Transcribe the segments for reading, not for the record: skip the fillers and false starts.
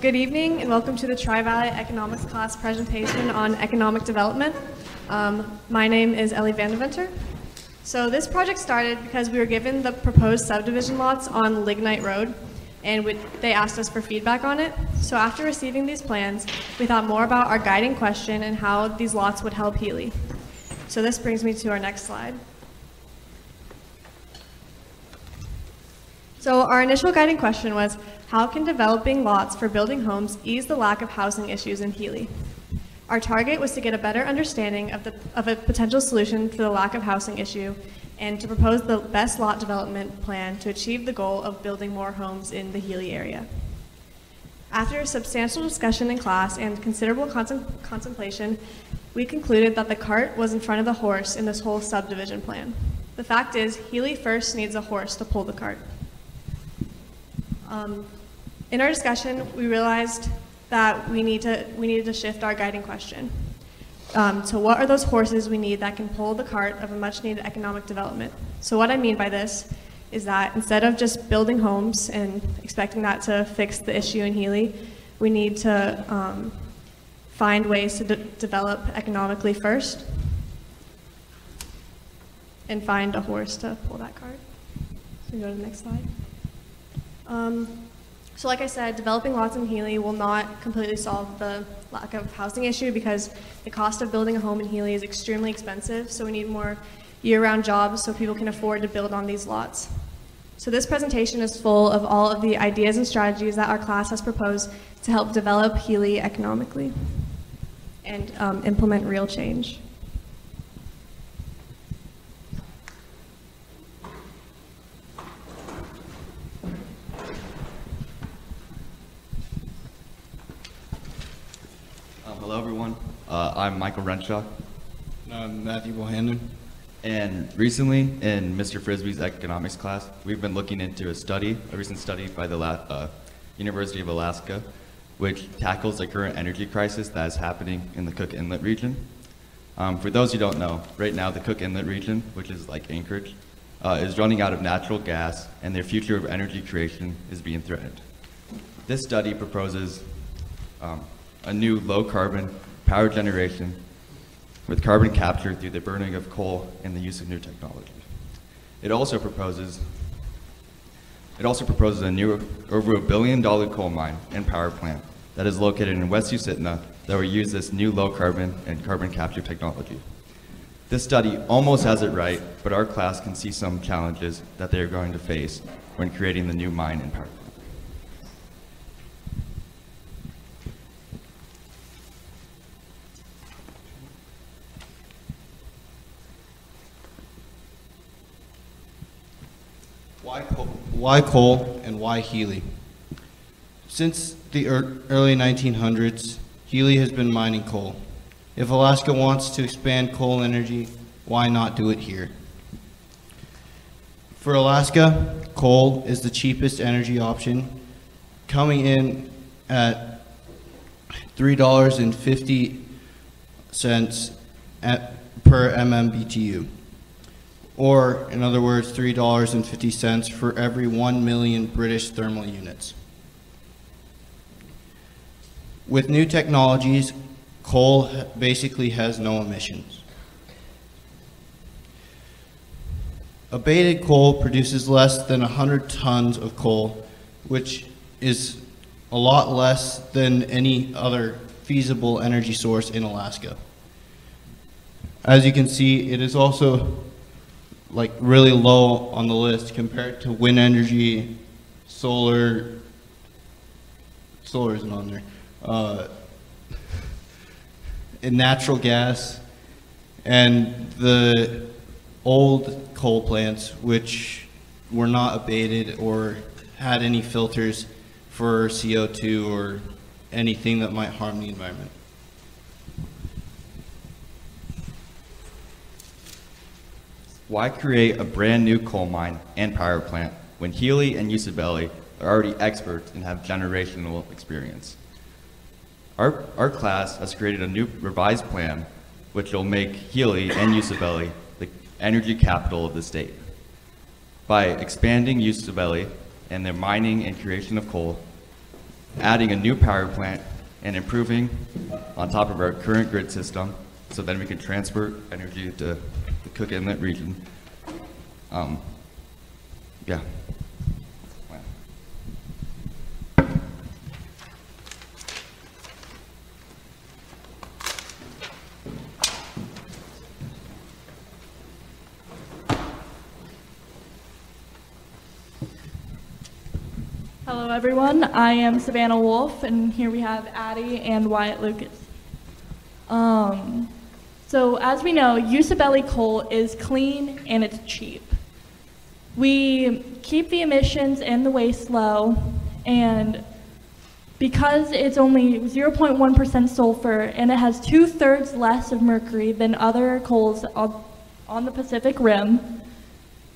Good evening and welcome to the Tri-Valley Economics Class presentation on economic development. My name is Ellie Vandeventer. So this project started because we were given the proposed subdivision lots on Lignite Road, and they asked us for feedback on it. So after receiving these plans, we thought more about our guiding question and how these lots would help Healy. So this brings me to our next slide. So our initial guiding question was, how can developing lots for building homes ease the lack of housing issues in Healy? Our target was to get a better understanding of a potential solution for the lack of housing issue and to propose the best lot development plan to achieve the goal of building more homes in the Healy area. After a substantial discussion in class and considerable contemplation, we concluded that the cart was in front of the horse in this whole subdivision plan. The fact is, Healy first needs a horse to pull the cart. In our discussion, we realized that we needed to shift our guiding question. So what are those horses we need that can pull the cart of a much needed economic development? So what I mean by this is that instead of just building homes and expecting that to fix the issue in Healy, we need to find ways to develop economically first and find a horse to pull that cart. So we go to the next slide. So like I said, developing lots in Healy will not completely solve the lack of housing issue because the cost of building a home in Healy is extremely expensive, so we need more year-round jobs so people can afford to build on these lots. So this presentation is full of all of the ideas and strategies that our class has proposed to help develop Healy economically and implement real change. Hello, everyone. I'm Michael Renshaw. I'm Matthew Bohannon. And recently, in Mr. Frisbee's economics class, we've been looking into a recent study by the University of Alaska, which tackles the current energy crisis that is happening in the Cook Inlet region. For those who don't know, right now the Cook Inlet region, which is like Anchorage, is running out of natural gas, and their future of energy creation is being threatened. This study proposes a new low-carbon power generation with carbon capture through the burning of coal and the use of new technology. It also proposes a new over $1 billion coal mine and power plant that is located in West Susitna that will use this new low-carbon and carbon capture technology. This study almost has it right, but our class can see some challenges that they are going to face when creating the new mine and power plant. Why coal and why Healy? Since the early 1900s, Healy has been mining coal. If Alaska wants to expand coal energy, why not do it here? For Alaska, coal is the cheapest energy option, coming in at $3.50 per MMBTU. Or, in other words, $3.50 for every 1 million British thermal units. With new technologies, coal basically has no emissions. Abated coal produces less than 100 tons of coal, which is a lot less than any other feasible energy source in Alaska. As you can see, it is also like really low on the list compared to wind energy, solar isn't on there, and natural gas, and the old coal plants which were not abated or had any filters for CO2 or anything that might harm the environment. Why create a brand new coal mine and power plant when Healy and Usabelli are already experts and have generational experience? Our class has created a new revised plan which will make Healy and Usabelli the energy capital of the state. By expanding Usabelli and their mining and creation of coal, adding a new power plant and improving on top of our current grid system so then we can transfer energy to the Cook Inlet region. Yeah. Hello everyone, I am Savannah Wolf, and here we have Addie and Wyatt Lucas. So as we know, Usabelli coal is clean and it's cheap. We keep the emissions and the waste low, and because it's only 0.1% sulfur and it has 2/3 less of mercury than other coals on the Pacific Rim,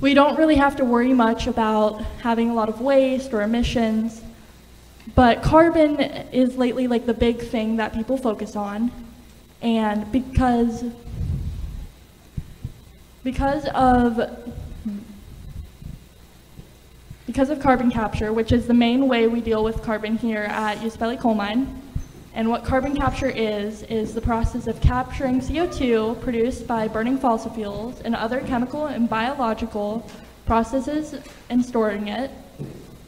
we don't really have to worry much about having a lot of waste or emissions. But carbon is lately like the big thing that people focus on. And because of carbon capture, which is the main way we deal with carbon here at Usabelli Coal Mine, and what carbon capture is the process of capturing CO2 produced by burning fossil fuels and other chemical and biological processes and storing it.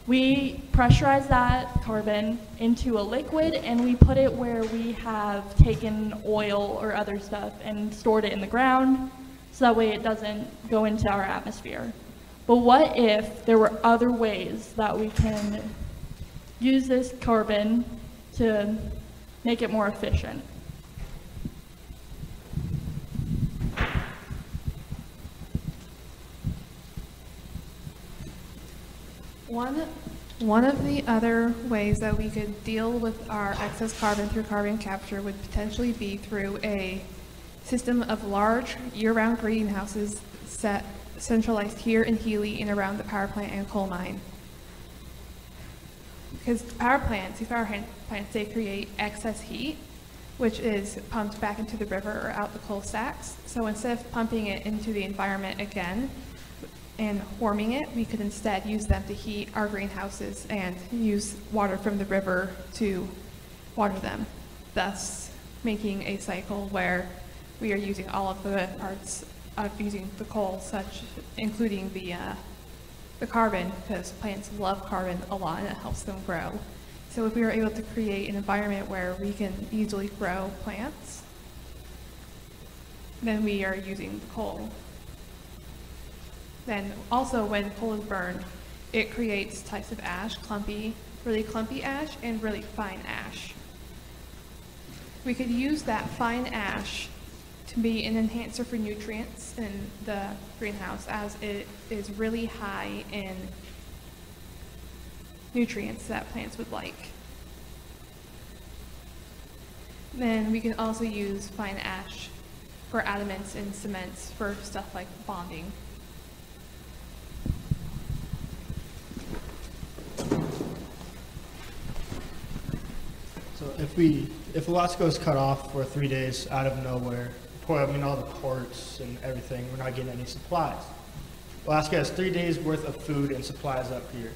We pressurize that carbon into a liquid and we put it where we have taken oil or other stuff and stored it in the ground so that way it doesn't go into our atmosphere. But what if there were other ways that we can use this carbon to make it more efficient? One of the other ways that we could deal with our excess carbon through carbon capture would potentially be through a system of large year-round greenhouses centralized here in Healy and around the power plant and coal mine. Because these power plants, they create excess heat, which is pumped back into the river or out the coal stacks. So instead of pumping it into the environment again and warming it, we could instead use them to heat our greenhouses and use water from the river to water them, thus making a cycle where we are using all of the parts of using the coal, including the carbon, because plants love carbon a lot and it helps them grow. So if we were able to create an environment where we can easily grow plants, then we are using the coal. Then also when coal is burned, it creates types of ash, really clumpy ash and really fine ash. We could use that fine ash to be an enhancer for nutrients in the greenhouse, as it is really high in nutrients that plants would like. Then we can also use fine ash for adamants and cements for stuff like bonding. So if Alaska is cut off for 3 days out of nowhere, all the ports and everything, we're not getting any supplies. Alaska has 3 days worth of food and supplies up here.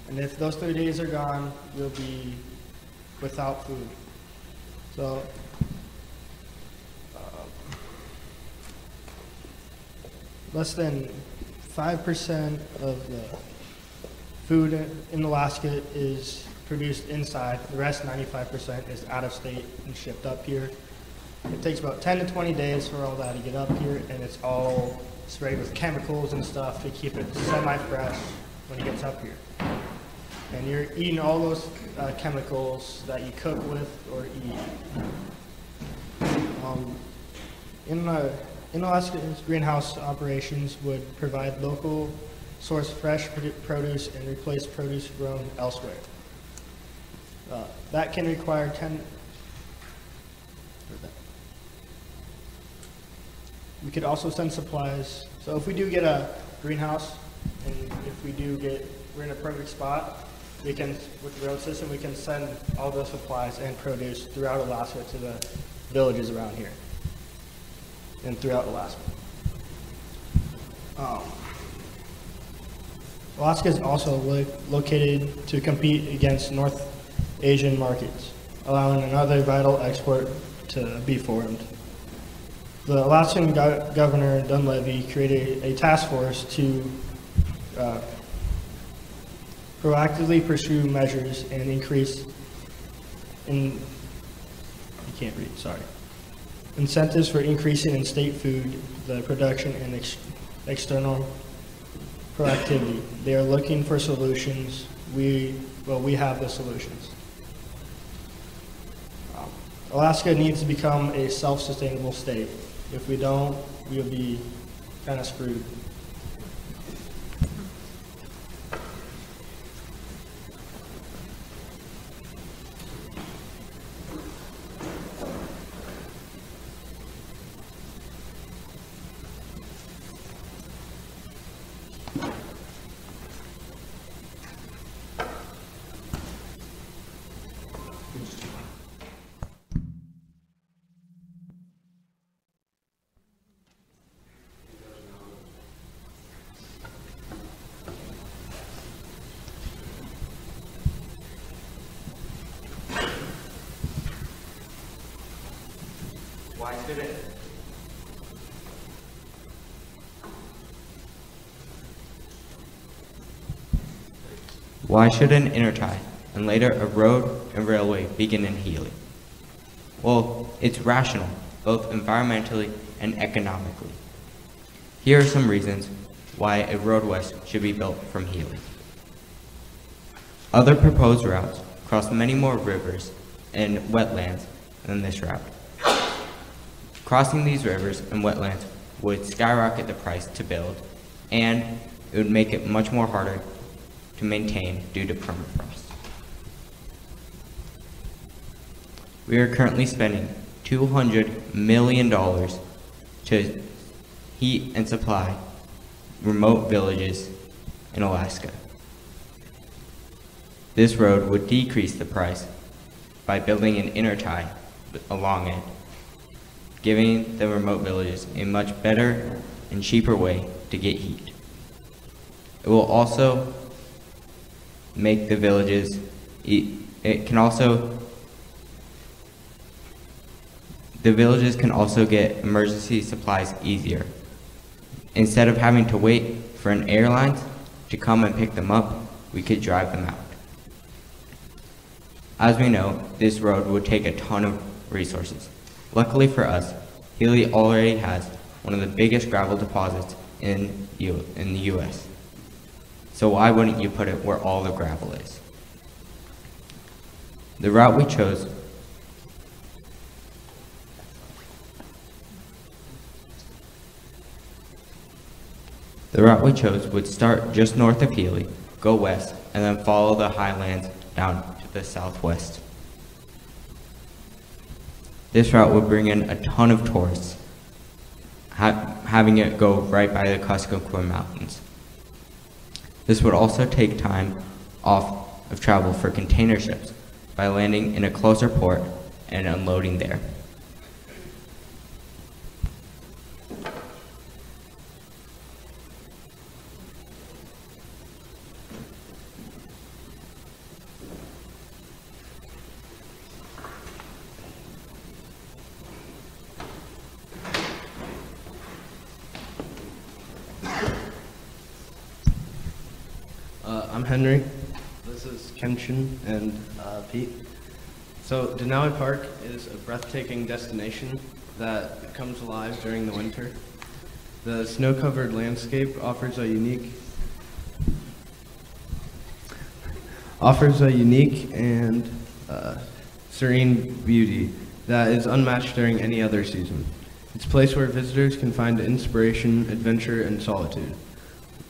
And if those 3 days are gone, we'll be without food. So less than 5% of the food in Alaska is produced inside. The rest, 95%, is out of state and shipped up here. It takes about 10 to 20 days for all that to get up here, and it's all sprayed with chemicals and stuff to keep it semi-fresh when it gets up here. And you're eating all those chemicals that you cook with or eat. In Alaska, greenhouse operations would provide local source fresh produce and replace produce grown elsewhere. That can require we could also send supplies. So if we do get a greenhouse, and if we're in a perfect spot, we can, with the road system, we can send all those supplies and produce throughout Alaska to the villages around here and throughout Alaska. Alaska is also located to compete against North Asian markets, allowing another vital export to be formed. The Alaskan Governor Dunleavy created a task force to proactively pursue measures and increase incentives for increasing in state food, the production and external proactivity. They are looking for solutions. We have the solutions. Alaska needs to become a self-sustainable state. If we don't, we'll be kind of screwed. Why should an intertie and later a road and railway begin in Healy? Well, it's rational, both environmentally and economically. Here are some reasons why a road west should be built from Healy. Other proposed routes cross many more rivers and wetlands than this route. Crossing these rivers and wetlands would skyrocket the price to build, and it would make it much more harder to maintain due to permafrost. We are currently spending $200 million to heat and supply remote villages in Alaska. This road would decrease the price by building an intertie along it, giving the remote villages a much better and cheaper way to get heat. It will also make the villages, the villages can also get emergency supplies easier. Instead of having to wait for an airline to come and pick them up, we could drive them out. As we know, this road would take a ton of resources. Luckily for us, Healy already has one of the biggest gravel deposits in the US. So why wouldn't you put it where all the gravel is? The route we chose would start just north of Healy, go west, and then follow the highlands down to the southwest. This route would bring in a ton of tourists, having it go right by the Kuskokwim Mountains. This would also take time off of travel for container ships by landing in a closer port and unloading there. I'm Henry. This is Kenshin and Pete. So Denali Park is a breathtaking destination that comes alive during the winter. The snow-covered landscape offers a unique and serene beauty that is unmatched during any other season. It's a place where visitors can find inspiration, adventure, and solitude.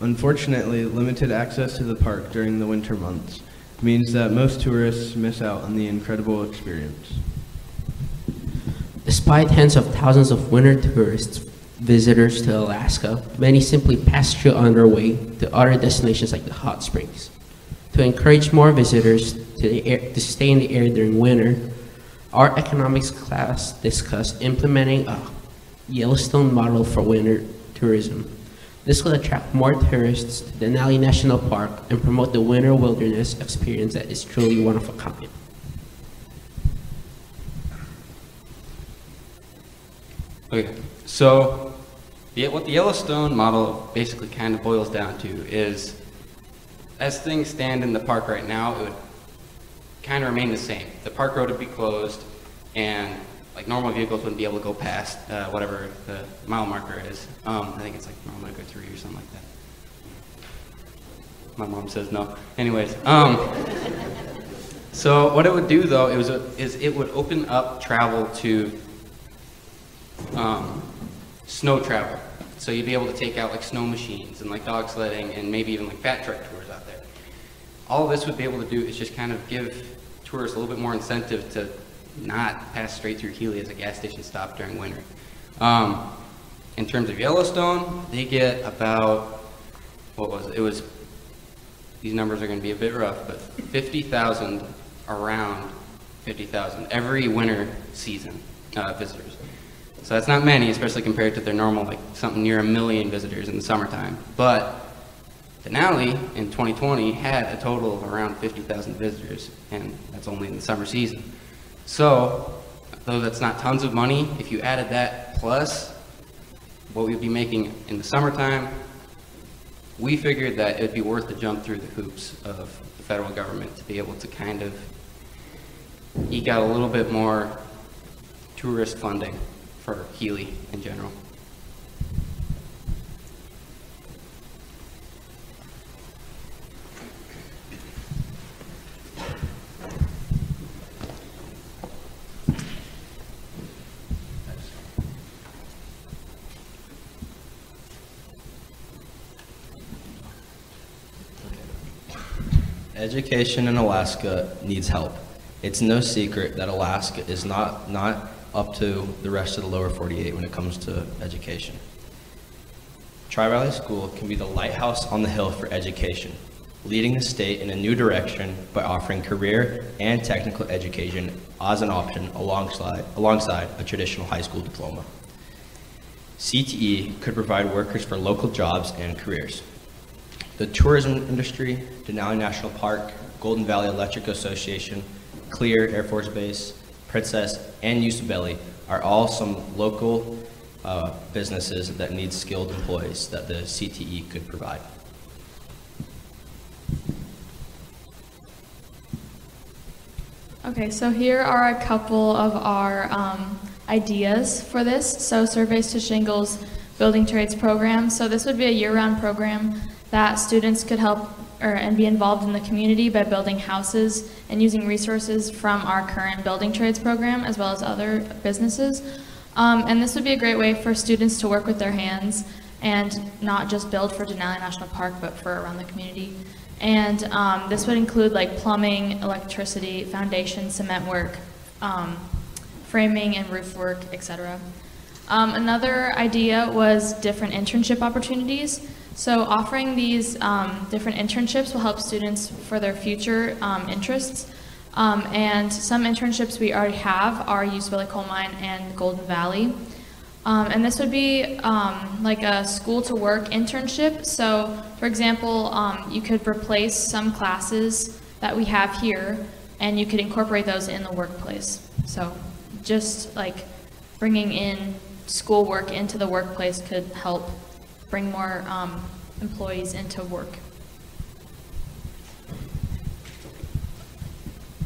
Unfortunately, limited access to the park during the winter months means that most tourists miss out on the incredible experience. Despite tens of thousands of winter tourist visitors to Alaska, many simply pass through on their way to other destinations like the hot springs. To encourage more visitors to stay in the area during winter, our economics class discussed implementing a Yellowstone model for winter tourism. This will attract more tourists to Denali National Park and promote the winter wilderness experience that is truly one of a kind. Okay, so what the Yellowstone model basically kind of boils down to is, as things stand in the park right now, it would kind of remain the same. The park road would be closed, and like normal vehicles wouldn't be able to go past whatever the mile marker is. I think it's like mile marker 3 or something like that. My mom says no. Anyways, so what it would do though is it would open up travel to snow travel. So you'd be able to take out like snow machines and like dog sledding and maybe even like fat truck tours out there. All this would be able to do is just kind of give tourists a little bit more incentive to not pass straight through Healy as a gas station stop during winter. In terms of Yellowstone, they get about, what was it? It was, these numbers are going to be a bit rough, but 50,000, around 50,000 every winter season visitors. So that's not many, especially compared to their normal, like something near 1 million visitors in the summertime. But Denali in 2020 had a total of around 50,000 visitors, and that's only in the summer season. So, though that's not tons of money, if you added that plus what we'd be making in the summertime, we figured that it'd be worth the jump through the hoops of the federal government to be able to kind of eke out a little bit more tourist funding for Healy in general. Education in Alaska needs help. It's no secret that Alaska is not up to the rest of the lower 48 when it comes to education. Tri-Valley School can be the lighthouse on the hill for education, leading the state in a new direction by offering career and technical education as an option alongside a traditional high school diploma. CTE could provide workers for local jobs and careers. The tourism industry, Denali National Park, Golden Valley Electric Association, Clear Air Force Base, Princess, and Usabelli are all some local businesses that need skilled employees that the CTE could provide. Okay, so here are a couple of our ideas for this. So Surveys to Shingles Building Trades program. So this would be a year-round program that students could help and be involved in the community by building houses and using resources from our current building trades program as well as other businesses. And this would be a great way for students to work with their hands and not just build for Denali National Park but for around the community. And this would include like plumbing, electricity, foundation, cement work, framing and roof work, etc. Another idea was different internship opportunities. So offering these different internships will help students for their future interests. And some internships we already have are Usabelli Coal Mine and Golden Valley. And this would be like a school to work internship. So for example, you could replace some classes that we have here and you could incorporate those in the workplace. So just like bringing in schoolwork into the workplace could help bring more employees into work.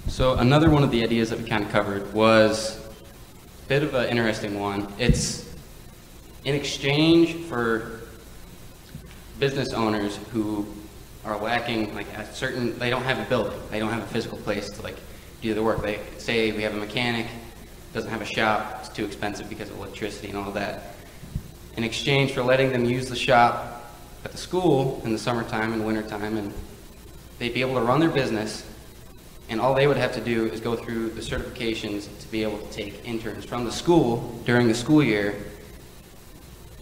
So another one of the ideas that we kind of covered was a bit of an interesting one. It's in exchange for business owners who are lacking like a certain, they don't have a building, they don't have a physical place to like do the work. They say we have a mechanic, doesn't have a shop, it's too expensive because of electricity and all that. In exchange for letting them use the shop at the school in the summertime and wintertime, and they'd be able to run their business, and all they would have to do is go through the certifications to be able to take interns from the school during the school year,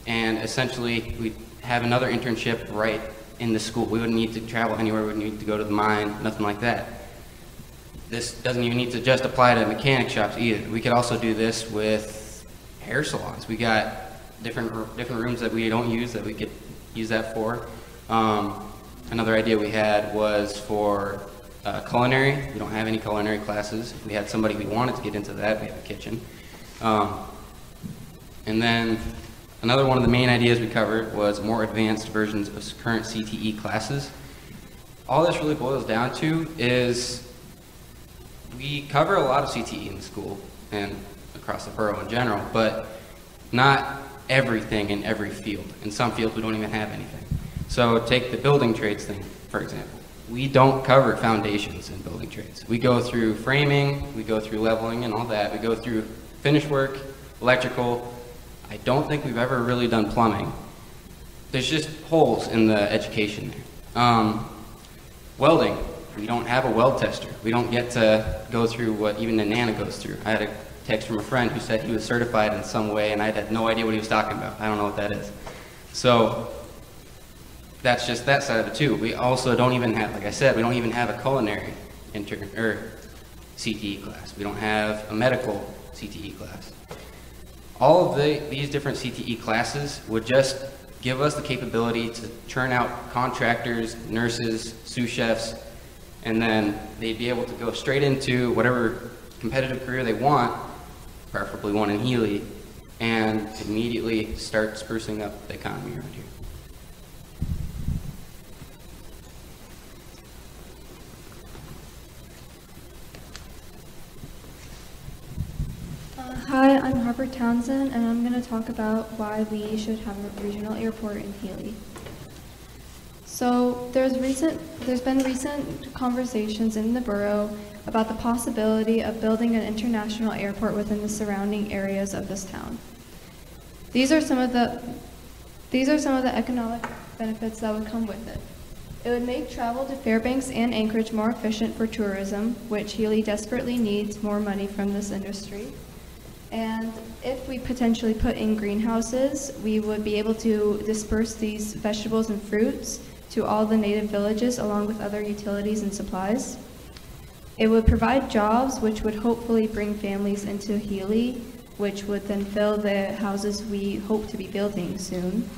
and essentially we'd have another internship right in the school. We wouldn't need to travel anywhere, we wouldn't need to go to the mine, nothing like that. This doesn't even need to just apply to mechanic shops either. We could also do this with hair salons. We got different rooms that we don't use that we could use that for. Another idea we had was for culinary. We don't have any culinary classes. If we had somebody we wanted to get into that, we have a kitchen. And then another one of the main ideas we covered was more advanced versions of current CTE classes. All this really boils down to is we cover a lot of CTE in the school and across the borough in general, but not everything in every field. In some fields, we don't even have anything. So take the building trades thing, for example. We don't cover foundations in building trades. We go through framing, we go through leveling and all that. We go through finish work, electrical. I don't think we've ever really done plumbing. There's just holes in the education there. Welding, we don't have a weld tester. We don't get to go through what even a Nana goes through. I had a text from a friend who said he was certified in some way and I had no idea what he was talking about. I don't know what that is. So that's just that side of it too. We also don't even have, like I said, we don't even have a culinary intern or CTE class. We don't have a medical CTE class. All of these different CTE classes would just give us the capability to churn out contractors, nurses, sous chefs, and then they'd be able to go straight into whatever competitive career they want, preferably one in Healy, and immediately start sprucing up the economy around here. Hi, I'm Harper Townsend, and I'm going to talk about why we should have a regional airport in Healy. So there's been recent conversations in the borough about the possibility of building an international airport within the surrounding areas of this town. These are some of the economic benefits that would come with it. It would make travel to Fairbanks and Anchorage more efficient for tourism, which Healy desperately needs more money from this industry. And if we potentially put in greenhouses, we would be able to disperse these vegetables and fruits to all the native villages along with other utilities and supplies. It would provide jobs, which would hopefully bring families into Healy, which would then fill the houses we hope to be building soon.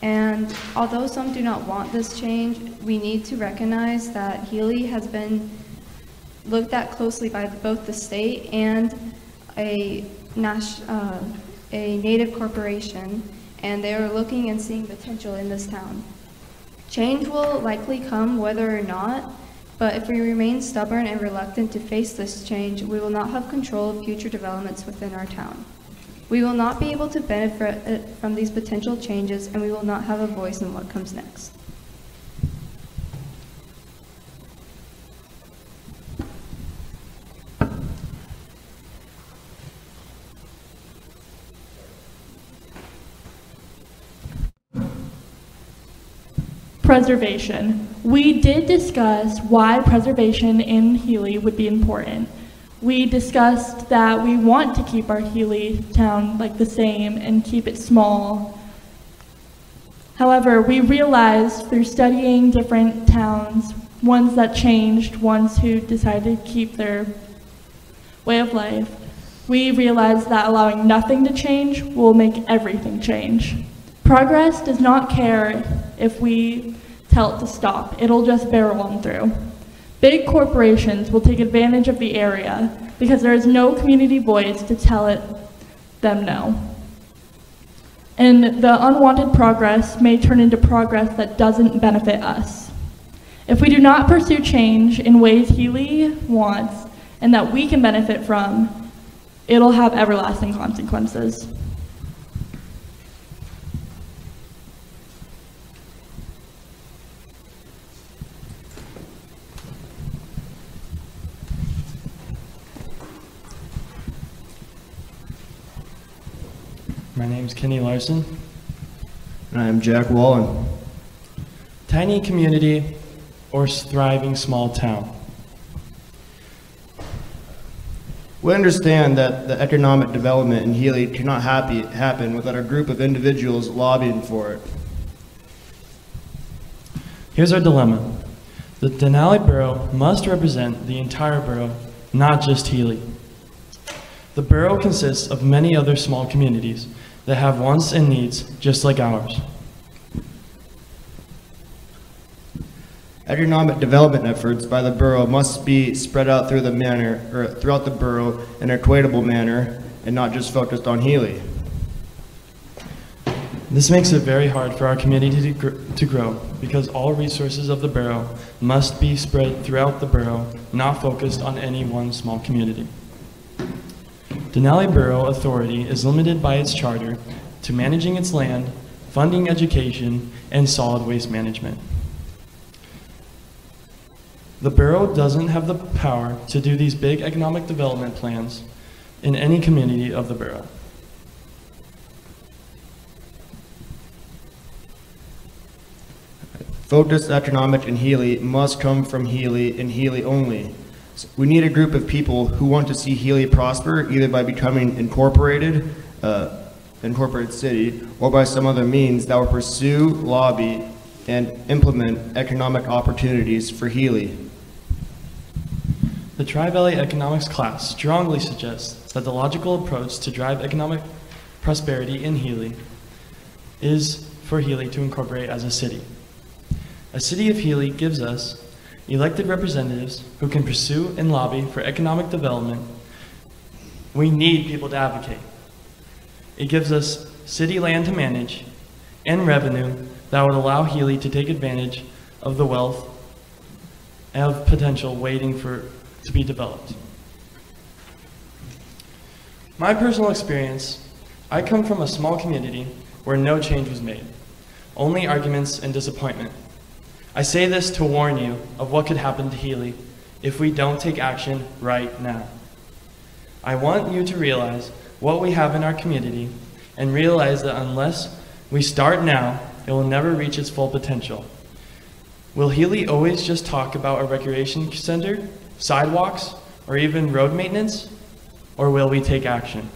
And although some do not want this change, we need to recognize that Healy has been looked at closely by both the state and a native corporation, and they are looking and seeing potential in this town. Change will likely come whether or not, but if we remain stubborn and reluctant to face this change, we will not have control of future developments within our town. We will not be able to benefit from these potential changes, and we will not have a voice in what comes next. Preservation. We did discuss why preservation in Healy would be important. We discussed that we want to keep our Healy town like the same and keep it small. However, we realized through studying different towns, ones that changed, ones who decided to keep their way of life, we realized that allowing nothing to change will make everything change. Progress does not care if we tell it to stop. It'll just barrel on through. Big corporations will take advantage of the area because there is no community voice to tell them no. And the unwanted progress may turn into progress that doesn't benefit us. If we do not pursue change in ways Healy wants and that we can benefit from, it'll have everlasting consequences. My name's Kenny Larson. And I'm Jack Wallen. Tiny community or thriving small town? We understand that the economic development in Healy cannot happen without a group of individuals lobbying for it. Here's our dilemma. The Denali Borough must represent the entire borough, not just Healy. The borough consists of many other small communities that have wants and needs just like ours. Economic development efforts by the borough must be spread out throughout the borough in an equitable manner and not just focused on Healy. This makes it very hard for our community to grow because all resources of the borough must be spread throughout the borough, not focused on any one small community. Denali Borough Authority is limited by its charter to managing its land, funding education, and solid waste management. The borough doesn't have the power to do these big economic development plans in any community of the borough. Focused economic in Healy must come from Healy and Healy only. We need a group of people who want to see Healy prosper either by becoming incorporated city or by some other means that will pursue, lobby, and implement economic opportunities for Healy. The Tri-Valley Economics Class strongly suggests that the logical approach to drive economic prosperity in Healy is for Healy to incorporate as a city. A city of Healy gives us elected representatives who can pursue and lobby for economic development. We need people to advocate. It gives us city land to manage and revenue that would allow Healy to take advantage of the wealth of potential waiting to be developed. My personal experience, I come from a small community where no change was made, only arguments and disappointment. I say this to warn you of what could happen to Healy if we don't take action right now. I want you to realize what we have in our community and realize that unless we start now, it will never reach its full potential. Will Healy always just talk about a recreation center, sidewalks, or even road maintenance? Or will we take action?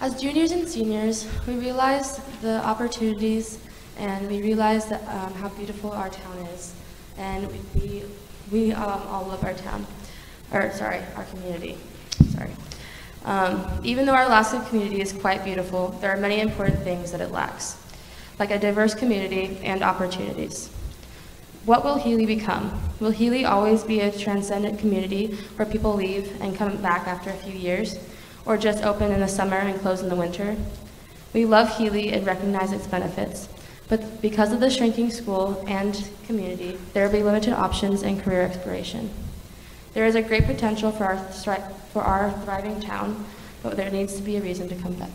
As juniors and seniors, we realized the opportunities and we realized that, how beautiful our town is. And we all love our town, our community, even though our Alaska community is quite beautiful, there are many important things that it lacks, like a diverse community and opportunities. What will Healy become? Will Healy always be a transcendent community where people leave and come back after a few years? Or just open in the summer and close in the winter? We love Healy and recognize its benefits, but because of the shrinking school and community, there will be limited options and career exploration. There is a great potential for our thriving town, but there needs to be a reason to come back.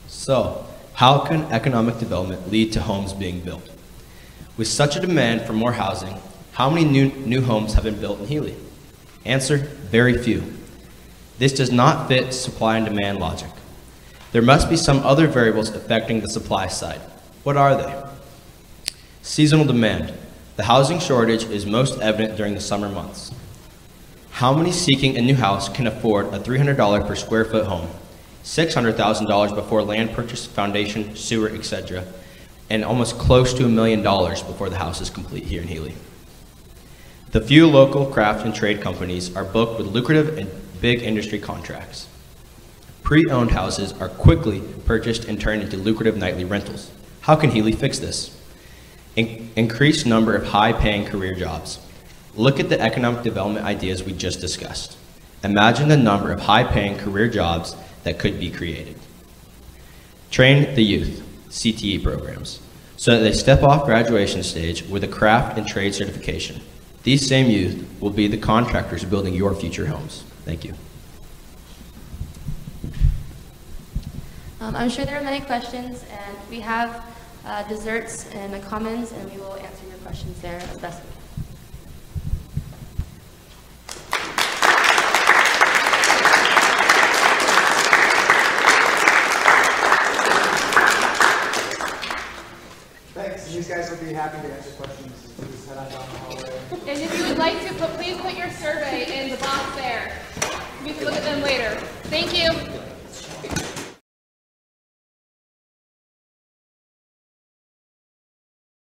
So, how can economic development lead to homes being built? With such a demand for more housing, how many new homes have been built in Healy? Answer, very few. This does not fit supply and demand logic. There must be some other variables affecting the supply side. What are they? Seasonal demand. The housing shortage is most evident during the summer months. How many seeking a new house can afford a $300 per square foot home, $600,000 before land purchase, foundation, sewer, etc., and almost close to $1 million before the house is complete here in Healy? The few local craft and trade companies are booked with lucrative and big industry contracts. Pre-owned houses are quickly purchased and turned into lucrative nightly rentals. How can Healy fix this? Increased number of high-paying career jobs. Look at the economic development ideas we just discussed. Imagine the number of high-paying career jobs that could be created. Train the youth, CTE programs, so that they step off graduation stage with a craft and trade certification. These same youth will be the contractors building your future homes. Thank you. I'm sure there are many questions, and we have desserts in the commons, and we will answer your questions there as best we can. Thanks. These guys will be happy to answer questions. Please head on down the hallway. And if you would like to, please put your survey in the box there. You can look at them later. Thank you.